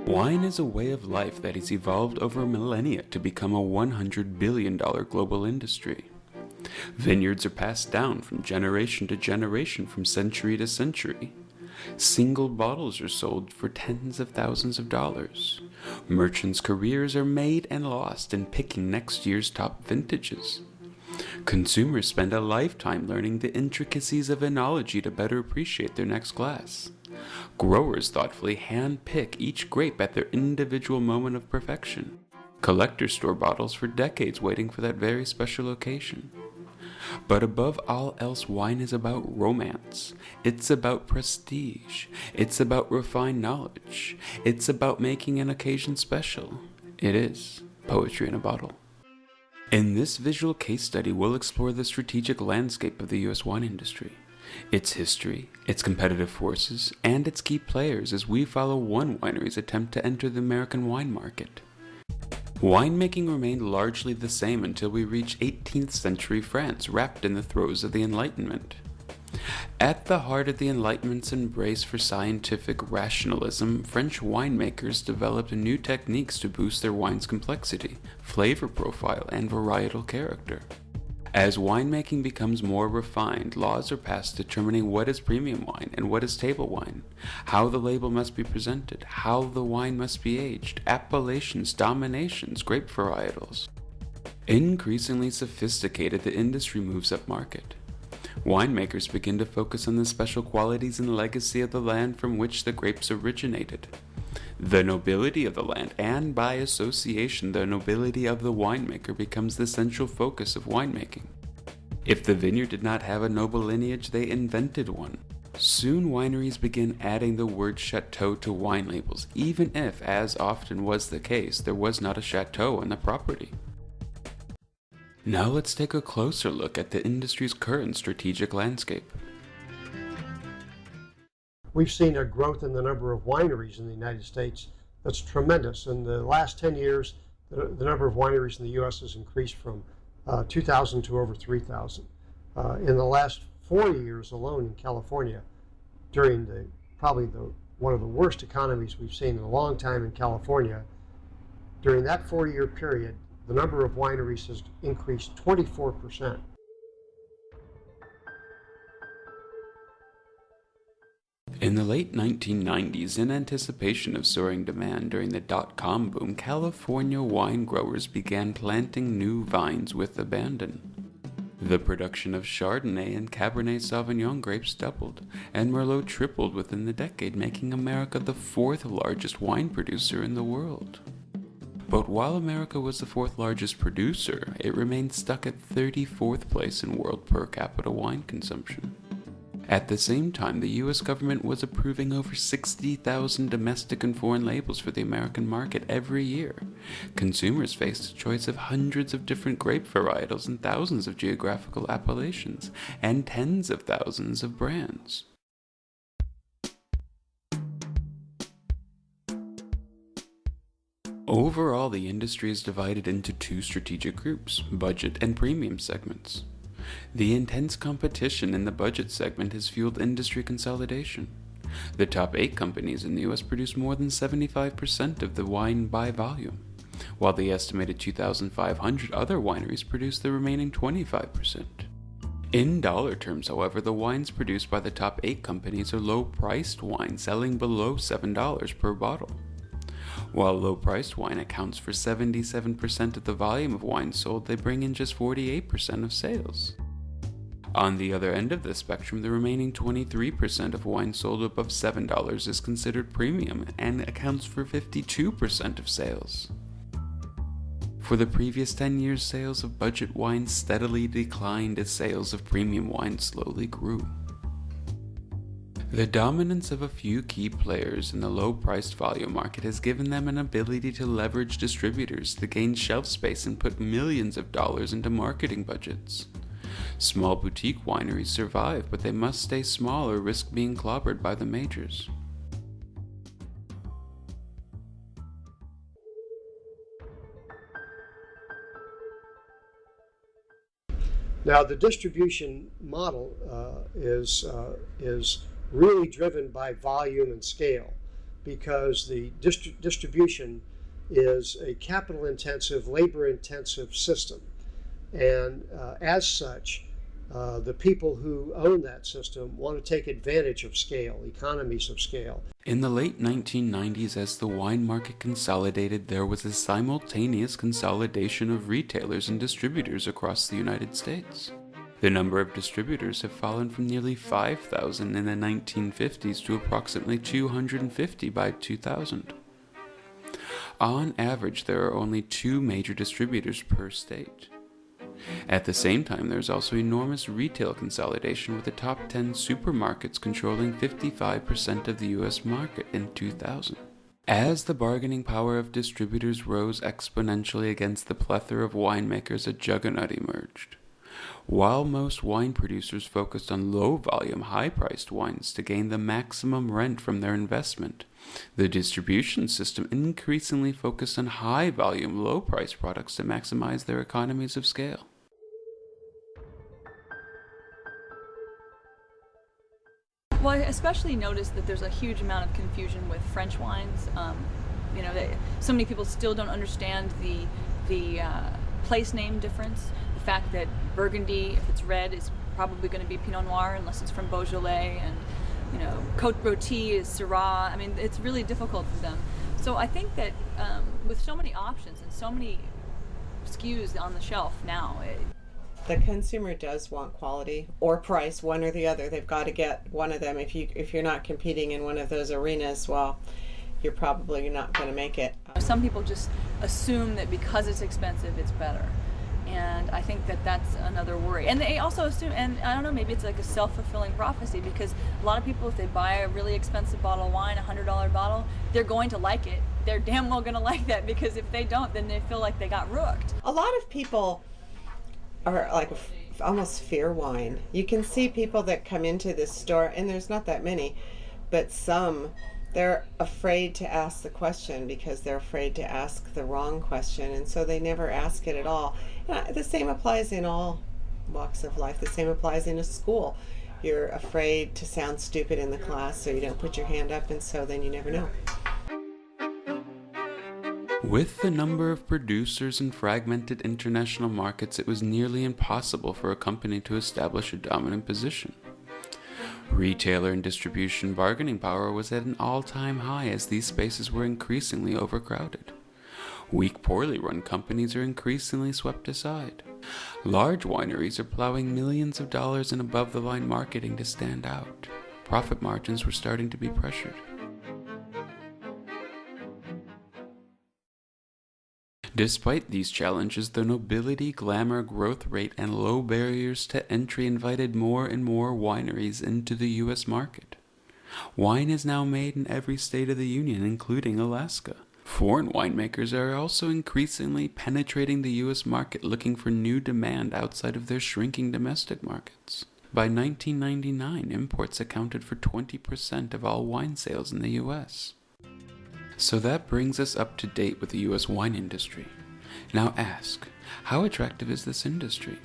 Wine is a way of life that has evolved over millennia to become a $100 billion global industry. Vineyards are passed down from generation to generation, from century to century. Single bottles are sold for tens of thousands of dollars. Merchants' careers are made and lost in picking next year's top vintages. Consumers spend a lifetime learning the intricacies of enology to better appreciate their next glass. Growers thoughtfully hand-pick each grape at their individual moment of perfection. Collectors store bottles for decades waiting for that very special occasion. But above all else, wine is about romance. It's about prestige. It's about refined knowledge. It's about making an occasion special. It is poetry in a bottle. In this visual case study, we'll explore the strategic landscape of the U.S. wine industry, its history, its competitive forces, and its key players as we follow one winery's attempt to enter the American wine market. Winemaking remained largely the same until we reach 18th century France, wrapped in the throes of the Enlightenment. At the heart of the Enlightenment's embrace for scientific rationalism, French winemakers developed new techniques to boost their wine's complexity, flavor profile, and varietal character. As winemaking becomes more refined, laws are passed determining what is premium wine and what is table wine, how the label must be presented, how the wine must be aged, appellations, dominations, grape varietals. Increasingly sophisticated, the industry moves up market. Winemakers begin to focus on the special qualities and legacy of the land from which the grapes originated. The nobility of the land, and by association the nobility of the winemaker, becomes the central focus of winemaking. If the vineyard did not have a noble lineage, they invented one. Soon wineries began adding the word chateau to wine labels, even if, as often was the case, there was not a chateau on the property. Now let's take a closer look at the industry's current strategic landscape. We've seen a growth in the number of wineries in the United States that's tremendous. In the last 10 years, the number of wineries in the U.S. has increased from 2,000 to over 3,000. In the last 4 years alone in California, during one of the worst economies we've seen in a long time in California, during that 4-year period, the number of wineries has increased 24%. In the late 1990s, in anticipation of soaring demand during the dot-com boom, California wine growers began planting new vines with abandon. The production of Chardonnay and Cabernet Sauvignon grapes doubled, and Merlot tripled within the decade, making America the fourth largest wine producer in the world. But while America was the fourth largest producer, it remained stuck at 34th place in world per capita wine consumption. At the same time, the U.S. government was approving over 60,000 domestic and foreign labels for the American market every year. Consumers faced a choice of hundreds of different grape varietals and thousands of geographical appellations, and tens of thousands of brands. Overall, the industry is divided into two strategic groups, budget and premium segments. The intense competition in the budget segment has fueled industry consolidation. The top 8 companies in the US produce more than 75% of the wine by volume, while the estimated 2,500 other wineries produce the remaining 25%. In dollar terms, however, the wines produced by the top 8 companies are low-priced wines selling below $7 per bottle. While low-priced wine accounts for 77% of the volume of wine sold, they bring in just 48% of sales. On the other end of the spectrum, the remaining 23% of wine sold above $7 is considered premium and accounts for 52% of sales. For the previous 10 years, sales of budget wine steadily declined as sales of premium wine slowly grew. The dominance of a few key players in the low-priced volume market has given them an ability to leverage distributors to gain shelf space and put millions of dollars into marketing budgets. Small boutique wineries survive, but they must stay small or risk being clobbered by the majors. Now, the distribution model is really driven by volume and scale, because the distribution is a capital-intensive, labor-intensive system. And as such, the people who own that system want to take advantage of scale, economies of scale. In the late 1990s, as the wine market consolidated, there was a simultaneous consolidation of retailers and distributors across the United States. The number of distributors have fallen from nearly 5,000 in the 1950s to approximately 250 by 2000. On average, there are only 2 major distributors per state. At the same time, there is also enormous retail consolidation, with the top 10 supermarkets controlling 55% of the U.S. market in 2000. As the bargaining power of distributors rose exponentially against the plethora of winemakers, a juggernaut emerged. While most wine producers focused on low-volume, high-priced wines to gain the maximum rent from their investment, the distribution system increasingly focused on high-volume, low-priced products to maximize their economies of scale. Well, I especially noticed that there's a huge amount of confusion with French wines. So many people still don't understand the place name difference. The fact that Burgundy, if it's red, is probably going to be Pinot Noir unless it's from Beaujolais, and Côte Rôtie is Syrah. I mean, it's really difficult for them. So I think that with so many options and so many SKUs on the shelf now, the consumer does want quality or price, one or the other. They've got to get one of them. If you're not competing in one of those arenas, well, you're probably not going to make it. Some people just assume that because it's expensive, it's better. And I think that that's another worry. And they also assume, and I don't know, maybe it's like a self-fulfilling prophecy, because a lot of people, if they buy a really expensive bottle of wine, a $100 bottle, they're going to like it. They're damn well going to like that, because if they don't, then they feel like they got rooked. A lot of people are like almost fear wine. You can see people that come into this store, and there's not that many, but some, they're afraid to ask the question because they're afraid to ask the wrong question, and so they never ask it at all. The same applies in all walks of life. The same applies in a school. You're afraid to sound stupid in the class, so you don't put your hand up, and so then you never know. With the number of producers and fragmented international markets, it was nearly impossible for a company to establish a dominant position. Retailer and distribution bargaining power was at an all-time high, as these spaces were increasingly overcrowded. Weak, poorly run companies are increasingly swept aside. Large wineries are plowing millions of dollars in above-the-line marketing to stand out. Profit margins were starting to be pressured. Despite these challenges, the nobility, glamour, growth rate, and low barriers to entry invited more and more wineries into the U.S. market. Wine is now made in every state of the Union, including Alaska. Foreign winemakers are also increasingly penetrating the U.S. market, looking for new demand outside of their shrinking domestic markets. By 1999, imports accounted for 20% of all wine sales in the U.S. So that brings us up to date with the U.S. wine industry. Now ask, how attractive is this industry?